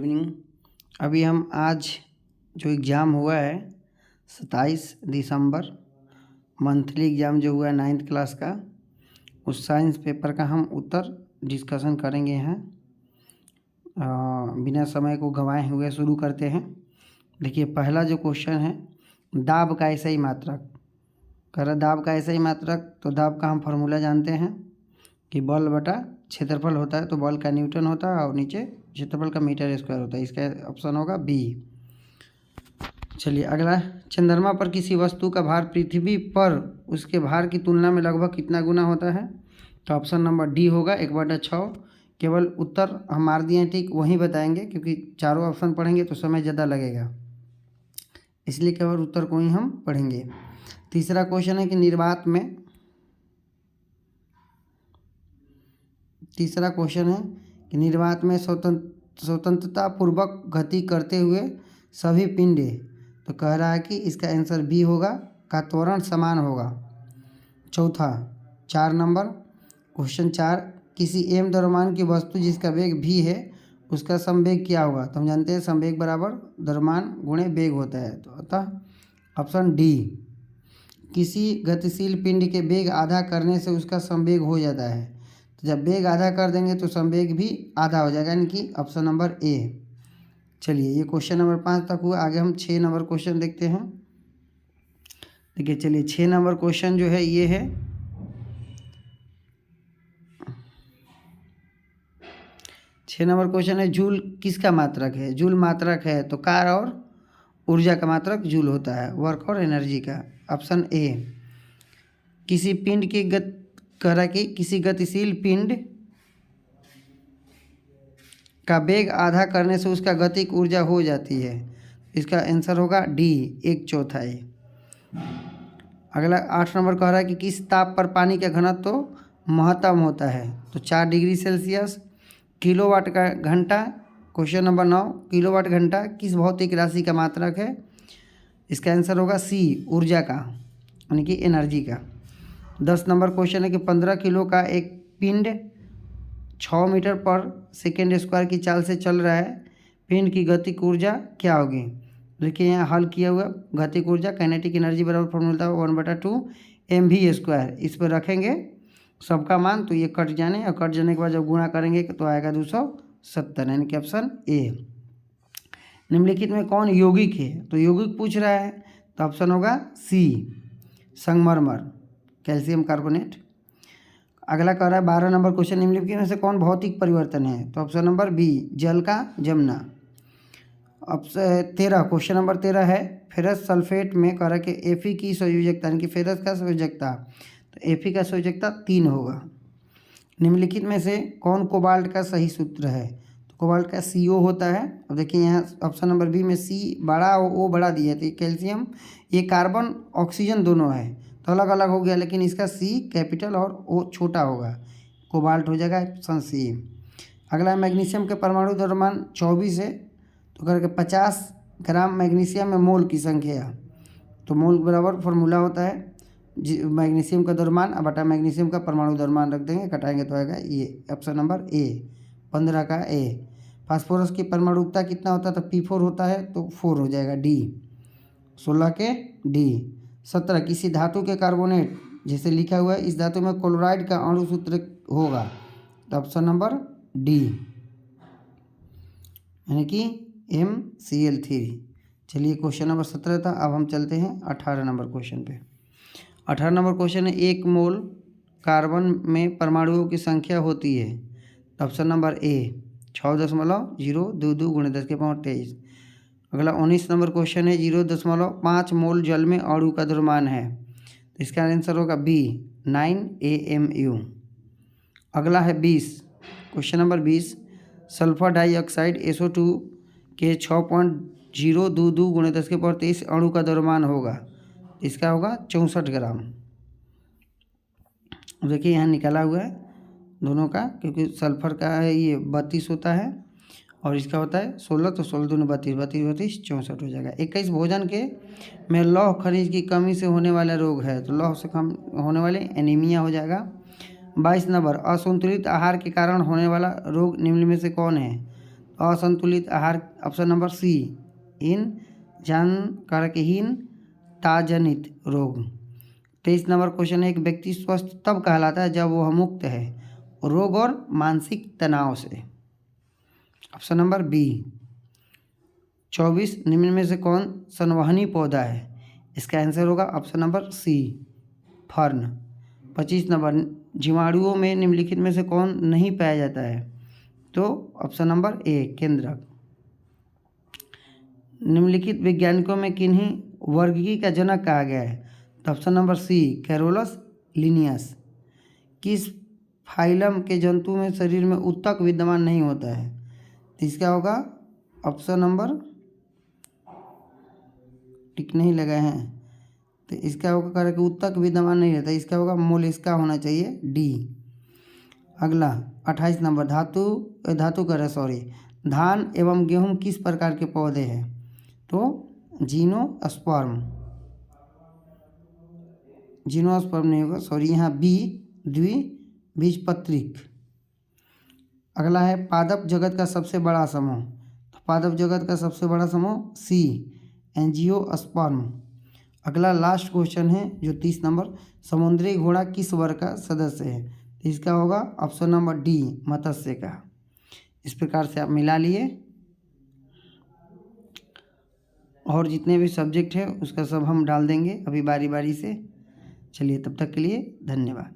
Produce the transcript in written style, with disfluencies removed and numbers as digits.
Evening. अभी हम आज जो एग्ज़ाम हुआ है 27 दिसंबर मंथली एग्ज़ाम जो हुआ है 9th क्लास का, उस साइंस पेपर का हम उत्तर डिस्कशन करेंगे हैं। बिना समय को गंवाए हुए शुरू करते हैं। देखिए, पहला जो क्वेश्चन है, दाब का ऐसा ही मात्रक। कह रहा दाब का ऐसा ही मात्रक, तो दाब का हम फार्मूला जानते हैं कि बल बटा क्षेत्रफल होता है, तो बल का न्यूटन होता है और नीचे क्षेत्रफल का मीटर स्क्वायर होता है। इसका ऑप्शन होगा बी। चलिए अगला, चंद्रमा पर किसी वस्तु का भार पृथ्वी पर उसके भार की तुलना में लगभग कितना गुना होता है? तो ऑप्शन नंबर डी होगा 1/6। केवल उत्तर हम मार दिए हैं ठीक, वहीं बताएंगे क्योंकि चारों ऑप्शन पढ़ेंगे तो समय ज़्यादा लगेगा, इसलिए केवल उत्तर को ही हम पढ़ेंगे। तीसरा क्वेश्चन है कि निर्वात में स्वतंत्रता पूर्वक गति करते हुए सभी पिंड, तो कह रहा है कि इसका आंसर बी होगा, का त्वरण समान होगा। चौथा 4 नंबर क्वेश्चन 4, किसी एम द्रव्यमान की वस्तु जिसका वेग भी है उसका समवेग क्या होगा? तो हम जानते हैं समवेग बराबर द्रव्यमान गुणे वेग होता है, तो अतः ऑप्शन डी। किसी गतिशील पिंड के वेग आधा करने से उसका समवेग हो जाता है, तो जब वेग आधा कर देंगे तो समवेग भी आधा हो जाएगा, यानी कि ऑप्शन नंबर ए। चलिए, ये क्वेश्चन नंबर 5 तक हुआ। आगे हम 6 नंबर क्वेश्चन देखते हैं। देखिए, चलिए 6 नंबर क्वेश्चन जो है ये है, 6 नंबर क्वेश्चन है, जूल किसका मात्रक है? जूल मात्रक है तो कार और ऊर्जा का मात्रक जूल होता है, वर्क और एनर्जी का। Option A. किसी पिंड की किसी गतिशील पिंड का वेग आधा करने से उसका गतिक ऊर्जा हो जाती है, इसका आंसर होगा डी 1/4। अगला 8 नंबर कह रहा है कि किस ताप पर पानी का घनत्व तो महत्तम होता है? तो 4 डिग्री सेल्सियस। किलोवाट का घंटा, क्वेश्चन नंबर 9, किलोवाट घंटा किस भौतिक राशि का मात्रक है? इसका आंसर होगा सी, ऊर्जा का, यानी कि एनर्जी का। 10 नंबर क्वेश्चन है कि 15 किलो का एक पिंड 6 मीटर पर सेकेंड स्क्वायर की चाल से चल रहा है, पिंड की गतिक ऊर्जा क्या होगी? देखिए यहाँ हल किया हुआ, गतिक ऊर्जा काइनेटिक एनर्जी बराबर फॉर्मूला 1/2 mv²। इस पर रखेंगे सबका मान, तो ये कट जाने और कट जाने के बाद जब गुणा करेंगे तो आएगा 270, यानी कि ऑप्शन ए। निम्नलिखित में कौन यौगिक है? तो यौगिक पूछ रहा है, तो ऑप्शन होगा सी, संगमरमर, कैल्शियम कार्बोनेट। अगला कह रहा है 12 नंबर क्वेश्चन, निम्नलिखित में से कौन भौतिक परिवर्तन है? तो ऑप्शन नंबर बी, जल का जमना। ऑप्शन 13, क्वेश्चन नंबर 13 है, फेरस सल्फेट में कह रहा है कि Fe की संयोजकता, यानी कि फेरस का संयोजकता, तो Fe का संयोजकता 3 होगा। निम्नलिखित में से कौन कोबाल्ट का सही सूत्र है? तो कोबाल्ट का CO होता है। अब देखिए यहाँ ऑप्शन नंबर बी में C बड़ा और O बड़ा दिया है, तो कैल्शियम, ये कार्बन ऑक्सीजन दोनों है तो अलग अलग हो गया, लेकिन इसका C कैपिटल और O छोटा होगा, कोबाल्ट हो जाएगा ऑप्शन सी। अगला मैग्नीशियम के परमाणु द्रव्यमान 24 है, तो करके 50 ग्राम मैग्नीशियम में मोल की संख्या, तो मोल बराबर फॉर्मूला होता है मैग्नीशियम का द्रव्यमान बटा मैग्नीशियम का परमाणु द्रव्यमान, रख देंगे, कटाएंगे तो आएगा ये ऑप्शन नंबर ए, 15 का ए। फास्फोरस की परमाणुकता कितना होता है? तो P4 होता है, तो 4 हो जाएगा डी, 16 के डी। 17, किसी धातु के कार्बोनेट जैसे लिखा हुआ है, इस धातु में क्लोराइड का अणु सूत्र होगा, तो ऑप्शन नंबर डी, यानी कि MCl3। चलिए क्वेश्चन नंबर 17 था। अब हम चलते हैं 18 नंबर क्वेश्चन पे। 18 नंबर क्वेश्चन है, 1 मोल कार्बन में परमाणुओं की संख्या होती है, ऑप्शन नंबर ए 6.022 × 10⁻23। अगला 19 नंबर क्वेश्चन है, 0.5 मोल जल में अणु का द्रव्यमान है, तो इसका आंसर होगा बी 9 AMU। अगला है 20, question number 20, sulphur dioxide SO2 के 6.022 × 10⁻23 अणु का द्रव्यमान होगा, इसका होगा 64 ग्राम। देखिए यहाँ निकाला हुआ है दोनों का, क्योंकि सल्फर का है ये 32 होता है और इसका होता है 16, तो 16 दूनी 32, 32 64 हो जाएगा। 21, भोजन के में लौह खनिज की कमी से होने वाला रोग है, तो लौह से कम होने वाले एनीमिया हो जाएगा। 22 नंबर, असंतुलित आहार के कारण होने वाला रोग निम्न में से कौन है? असंतुलित आहार ऑप्शन नंबर सी। इन जानकारकहीन ताजनित रोग। 23 नंबर क्वेश्चन है, एक व्यक्ति स्वस्थ तब कहलाता है जब वह मुक्त है रोग और मानसिक तनाव से। Option number B. 24 निम्न में से कौन संवहनी पौधा है? इसका आंसर होगा ऑप्शन नंबर सी फर्न। 25 नंबर जीवाणुओं में निम्नलिखित में से कौन नहीं पाया जाता है? तो ऑप्शन नंबर ए केंद्रक। निम्नलिखित वैज्ञानिकों में किन्हीं वर्गीकी का जनक कहा गया है? तो option number C Carolus Linnaeus. किस फाइलम के जंतु में शरीर में ऊतक विद्यमान नहीं होता है? तो इसका होगा ऑप्शन नंबर, टिक नहीं लगा है, तो इसका होगा कह कि ऊतक विद्यमान नहीं रहता, इसका होगा मोलस्का होना चाहिए डी। अगला 28 नंबर धातु कर सॉरी धान एवं गेहूं किस प्रकार के पौधे हैं? तो जीनोस्पर्म नहीं होगा, सॉरी यहाँ बी द्विबीजपत्रिक। अगला है पादप जगत का सबसे बड़ा समूह। तो पादप जगत का सबसे बड़ा समूह सी एंजियोस्पर्म। अगला लास्ट क्वेश्चन है जो 30 नंबर, समुद्री घोड़ा किस वर्ग का सदस्य है? तो इसका होगा ऑप्शन नंबर डी मत्स्य का। इस प्रकार से आप मिला लिए और जितने भी सब्जेक्ट है उसका सब हम डाल देंगे अभी बारी बारी से। चलिए तब तक के लिए धन्यवाद।